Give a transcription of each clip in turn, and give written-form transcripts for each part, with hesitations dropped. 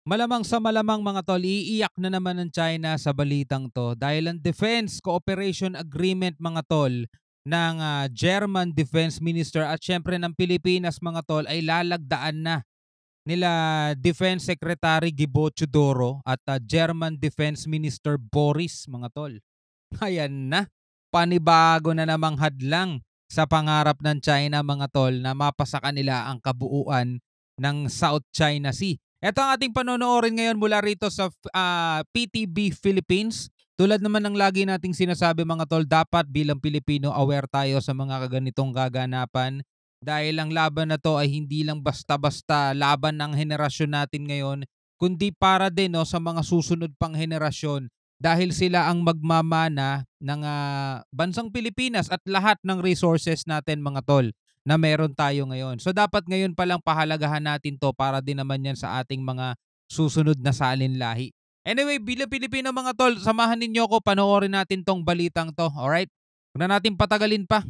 Malamang sa malamang mga tol, iiyak na naman ng China sa balitang to dahil ang Defense Cooperation Agreement mga tol ng German Defense Minister at syempre ng Pilipinas mga tol ay lalagdaan na nila Defense Secretary Gibo Chodoro at German Defense Minister Boris mga tol. Ayan na, panibago na namang hadlang sa pangarap ng China mga tol na mapasa kanila ang kabuuan ng South China Sea. Ito ang ating panonoorin ngayon mula rito sa PTB Philippines. Tulad naman ng lagi nating sinasabi mga tol, dapat bilang Pilipino aware tayo sa mga kaganitong kaganapan dahil ang laban na to ay hindi lang basta-basta laban ng henerasyon natin ngayon, kundi para din no, sa mga susunod pang henerasyon dahil sila ang magmamana ng bansang Pilipinas at lahat ng resources natin mga tol na meron tayo ngayon. So dapat ngayon pa lang pahalagahan natin to para din naman yan sa ating mga susunod na salinlahi. Anyway, bilang Pilipino mga tol, samahan ninyo ako, panoorin natin tong balitang to. Alright? Huwag na natin patagalin pa.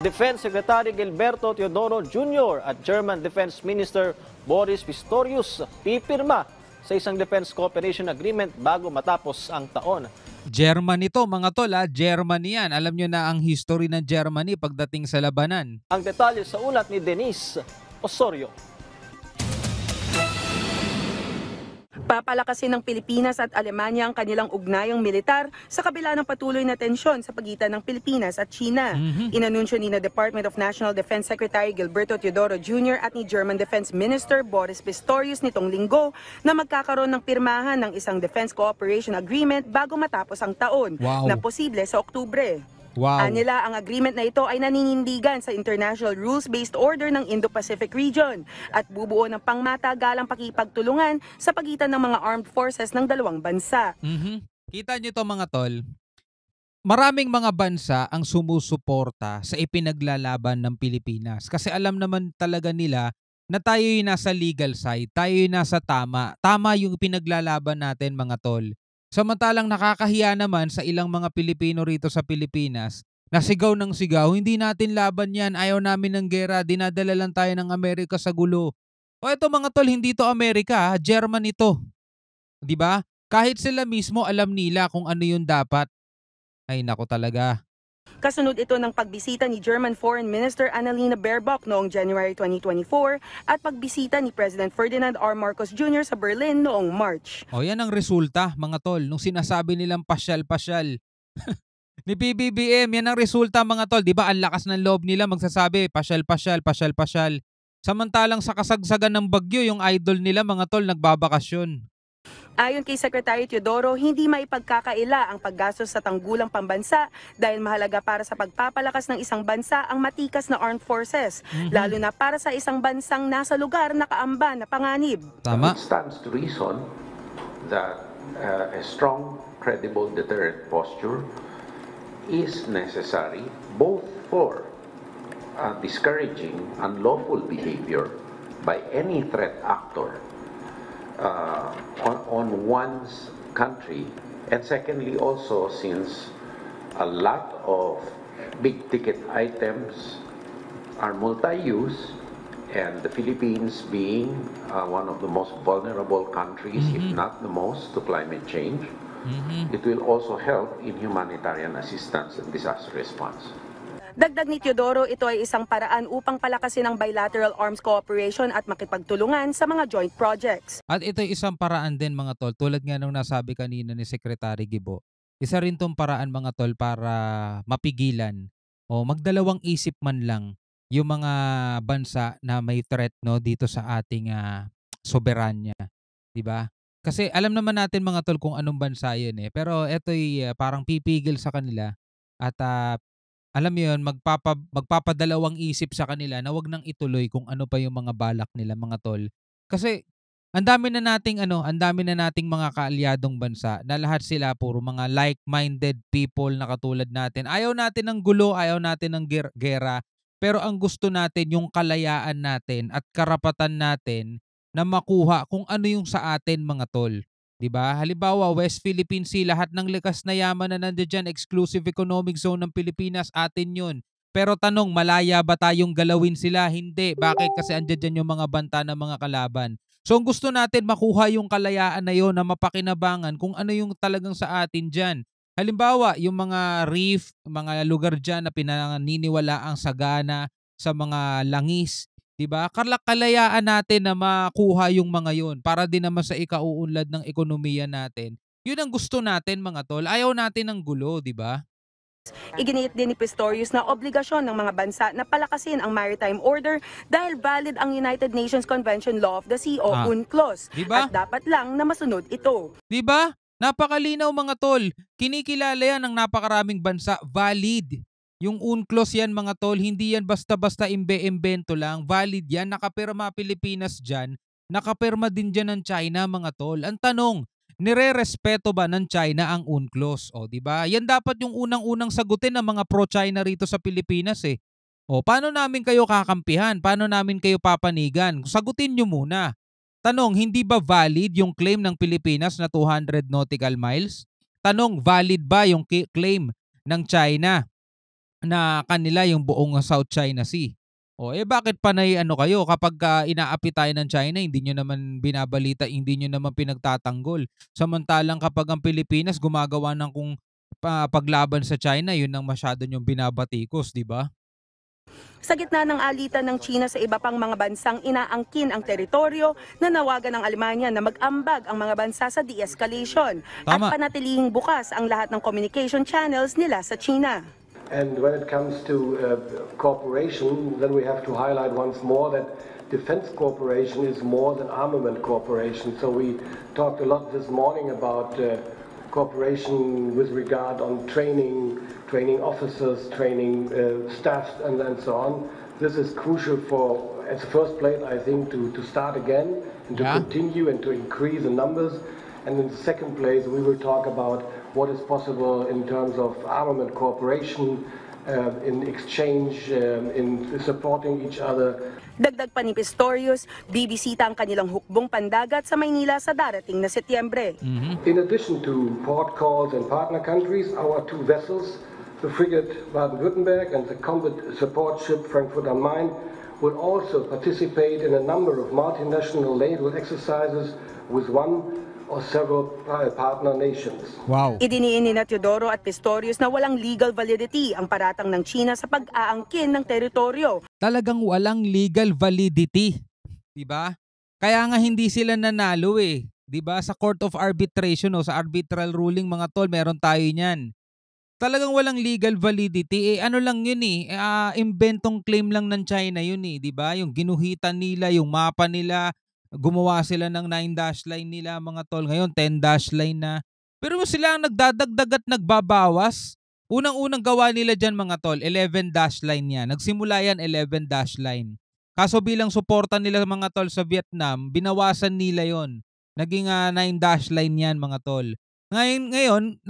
Defense Secretary Gilberto Teodoro Jr. at German Defense Minister Boris Pistorius pipirma sa isang Defense Cooperation Agreement bago matapos ang taon. Germany to mga tol, Germany yan. Alam nyo na ang history ng Germany pagdating sa labanan. Ang detalye sa ulat ni Denise Osorio. Papalakasin ng Pilipinas at Alemanya ang kanilang ugnayang militar sa kabila ng patuloy na tensyon sa pagitan ng Pilipinas at China. Inanunsyo ni na Department of National Defense Secretary Gilberto Teodoro Jr. at ni German Defense Minister Boris Pistorius nitong linggo na magkakaroon ng pirmahan ng isang Defense Cooperation Agreement bago matapos ang taon na posible sa Oktubre. Anila, ang agreement na ito ay naninindigan sa International Rules-Based Order ng Indo-Pacific Region at bubuo ng pangmatagalang pakipagtulungan sa pagitan ng mga armed forces ng dalawang bansa. Kita nyo to mga tol, maraming mga bansa ang sumusuporta sa ipinaglalaban ng Pilipinas kasi alam naman talaga nila na tayo yung nasa legal side, tayo yung nasa tama. Tama yung pinaglalaban natin mga tol. Samantalang nakakahiya naman sa ilang mga Pilipino rito sa Pilipinas na sigaw ng sigaw, hindi natin laban yan, ayaw namin ng gera, dinadala lang tayo ng Amerika sa gulo. O eto mga tol, hindi to Amerika, German ito. 'Di ba? Kahit sila mismo alam nila kung ano yung dapat. Ay nako talaga. Kasunod ito ng pagbisita ni German Foreign Minister Annalena Baerbock noong January 2024 at pagbisita ni President Ferdinand R. Marcos Jr. sa Berlin noong March. O yan ang resulta mga tol, nung sinasabi nilang pasyal-pasyal. Ni PBBM, yan ang resulta mga tol. Di ba ang lakas ng loob nila magsasabi, pasyal-pasyal, pasyal-pasyal. Samantalang sa kasagsagan ng bagyo, yung idol nila mga tol nagbabakasyon. Ayon kay Secretary Teodoro, hindi maipagkakaila ang paggastos sa tanggulang pambansa dahil mahalaga para sa pagpapalakas ng isang bansa ang matikas na armed forces, lalo na para sa isang bansang nasa lugar na kaamba na panganib. Tama. It stands to reason that a strong, credible deterrent posture is necessary both for discouraging unlawful behavior by any threat actor on one's country, and secondly also since a lot of big ticket items are multi-use and the Philippines being one of the most vulnerable countries, if not the most, to climate change, it will also help in humanitarian assistance and disaster response. Dagdag ni Teodoro, ito ay isang paraan upang palakasin ang bilateral arms cooperation at makipagtulungan sa mga joint projects. At ito ay isang paraan din mga tol, tulad nga nung nasabi kanina ni Secretary Gibo. Isa rin tong paraan mga tol para mapigilan o magdalawang isip man lang yung mga bansa na may threat no dito sa ating soberanya, 'di ba? Kasi alam naman natin mga tol kung anong bansa 'yun pero ito ay parang pipigil sa kanila at alam mo yun, magpapadalawang isip sa kanila na wag nang ituloy kung ano pa yung mga balak nila mga tol. Kasi ang dami na nating mga kaalyadong bansa na lahat sila puro mga like-minded people na katulad natin. Ayaw natin ng gulo, ayaw natin ng gera, pero ang gusto natin yung kalayaan natin at karapatan natin na makuha kung ano yung sa atin mga tol. 'Di ba? Halimbawa, West Philippine Sea, lahat ng likas na yaman na nandiyan, exclusive economic zone ng Pilipinas, atin 'yun. Pero tanong, malaya ba tayong galawin sila? Hindi. Bakit? Kasi andiyan dyan yung mga banta ng mga kalaban. So ang gusto natin makuha yung kalayaan na yon na mapakinabangan kung ano yung talagang sa atin diyan. Halimbawa, yung mga reef, mga lugar diyan na pinaniniwalaang sagana sa mga langis, 'di ba? Kalayaan natin na makuha yung mga yon para din naman sa ikauunlad ng ekonomiya natin. Yun ang gusto natin mga tol. Ayaw natin ng gulo, 'di ba? Iginiit din ni Pistorius na obligasyon ng mga bansa na palakasin ang maritime order dahil valid ang United Nations Convention Law of the Sea o UNCLOS 'Di ba? at dapat lang na masunod ito. 'Di ba? Napakalinaw mga tol. Kinikilala yan ng napakaraming bansa. Valid. Yung UNCLOS yan mga tol, hindi yan basta-basta imbe-imbento lang. Valid yan. Nakapirma Pilipinas dyan. Nakapirma din dyan ng China mga tol. Ang tanong, nire-respeto ba ng China ang UNCLOS? O, 'di ba? Yan dapat yung unang-unang sagutin ng mga pro-China rito sa Pilipinas eh. O, paano namin kayo kakampihan? Paano namin kayo papanigan? Sagutin nyo muna. Tanong, hindi ba valid yung claim ng Pilipinas na 200 nautical miles? Tanong, valid ba yung claim ng China na kanila yung buong South China Sea? O bakit panay ano kayo kapag inaapi tayo ng China, hindi nyo naman binabalita, hindi nyo naman pinagtatanggol. Samantalang kapag ang Pilipinas gumagawa ng kung paglaban sa China, yun ang masyado nyong binabatikos, di ba? Sa gitna ng alitan ng China sa iba pang mga bansang inaangkin ang teritoryo, nanawagan ng Alemanya na mag-ambag ang mga bansa sa de-escalation at Tama. panatilihing bukas ang lahat ng communication channels nila sa China. And when it comes to cooperation, then we have to highlight once more that defense cooperation is more than armament cooperation. So we talked a lot this morning about cooperation with regard on training officers, training staff, and so on. This is crucial for, as a first place, I think, to start again and to continue and to increase the numbers. And in the second place, we will talk about what is possible in terms of armament cooperation, in exchange, in supporting each other. Dagdag pa ni Pistorius, bibisita ang kanilang hukbong pandagat sa Maynila sa darating na Setyembre. In addition to port calls and partner countries, our two vessels, the frigate Baden-Württemberg and the combat support ship Frankfurt am Main, will also participate in a number of multinational naval exercises with one or several partner nations. Wow. Idiniin ni Teodoro at Pistorius na walang legal validity ang paratang ng China sa pag-aangkin ng teritoryo. Talagang walang legal validity, 'di ba? Kaya nga hindi sila nanalo eh, 'di ba? Sa Court of Arbitration o sa arbitral ruling mga tol, meron tayo niyan. Talagang walang legal validity. Ano lang 'yun eh, inventong claim lang ng China 'yun eh, 'di ba? Yung ginuhitan nila, yung mapa nila, gumawa sila ng 9-dash line nila mga tol. Ngayon 10-dash line na. Pero sila ang nagdadagdag at nagbabawas. Unang-unang gawa nila dyan mga tol, 11-dash line yan. Nagsimula yan 11-dash line. Kaso bilang suporta nila mga tol sa Vietnam, binawasan nila yon. Naging 9-dash line yan mga tol. Ngayon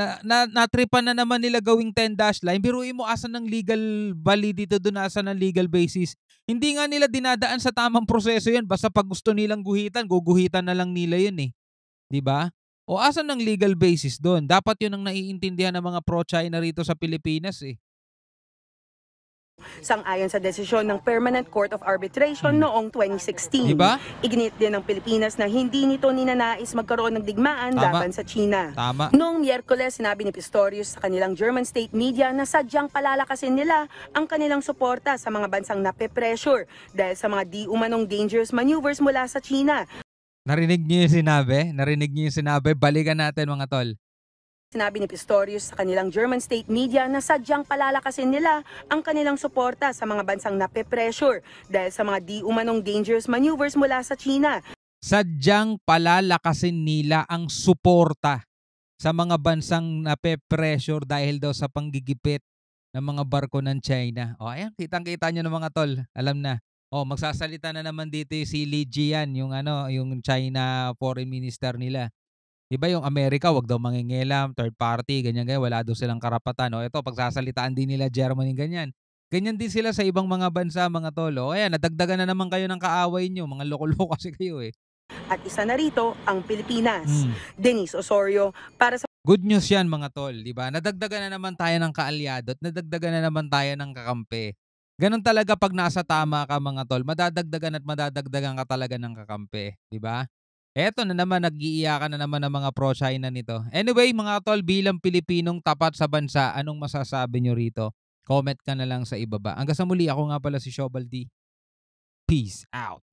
natripan na naman nila gawing 10-dash line. Biruin mo asan ng legal validity doon, asan ng legal basis. Hindi nga nila dinadaan sa tamang proseso yan. Basta pag gusto nilang guhitan, guguhitan na lang nila yun eh. 'Di ba? O asan ng legal basis doon? Dapat yun ang naiintindihan ng mga pro-China rito sa Pilipinas eh. Sang-ayon sa desisyon ng Permanent Court of Arbitration noong 2016. Diba? Iginit din ng Pilipinas na hindi nito ninanais magkaroon ng digmaan laban sa China. Tama. Noong Miyerkules, sinabi ni Pistorius sa kanilang German state media na sadyang palalakasin nila ang kanilang suporta sa mga bansang nape-pressure dahil sa mga di umanong dangerous maneuvers mula sa China. Narinig niyo yung sinabi? Narinig niyo yung sinabi? Balikan natin mga tol. Sinabi ni Pistorius sa kanilang German state media na sadyang palalakasin nila ang kanilang suporta sa mga bansang nape-pressure dahil sa mga di umanong dangerous maneuvers mula sa China. Sadyang palalakasin nila ang suporta sa mga bansang nape-pressure dahil daw sa panggigipit ng mga barko ng China. O ayan, kitang-kita nyo ng mga tol. Alam na. O magsasalita na naman dito si Li Jian, yung China foreign minister nila. Diba yung Amerika, wag daw mangingialam, third party, ganyan-ganyan, wala daw silang karapatan. O ito, pagsasalitaan din nila Germany, ganyan. Ganyan din sila sa ibang mga bansa, mga tolo. Ayan, nadagdagan na naman kayo ng kaaway nyo, mga loko-loko kasi kayo eh. At isa na rito, ang Pilipinas. Denise Osorio, para sa Good news yan mga tol, diba? Nadagdagan na naman tayo ng kaalyado at nadagdagan na naman tayo ng kakampi. Ganun talaga pag nasa tama ka mga tol, madadagdagan at madadagdagan ka talaga ng kakampi, 'di ba? Eto na naman, nag-iiyakan na naman ang mga pro-China nito. Anyway mga tol, bilang Pilipinong tapat sa bansa, anong masasabi nyo rito? Comment ka na lang sa ibaba. Hanggang sa muli, ako nga pala si Shobal D. Peace out.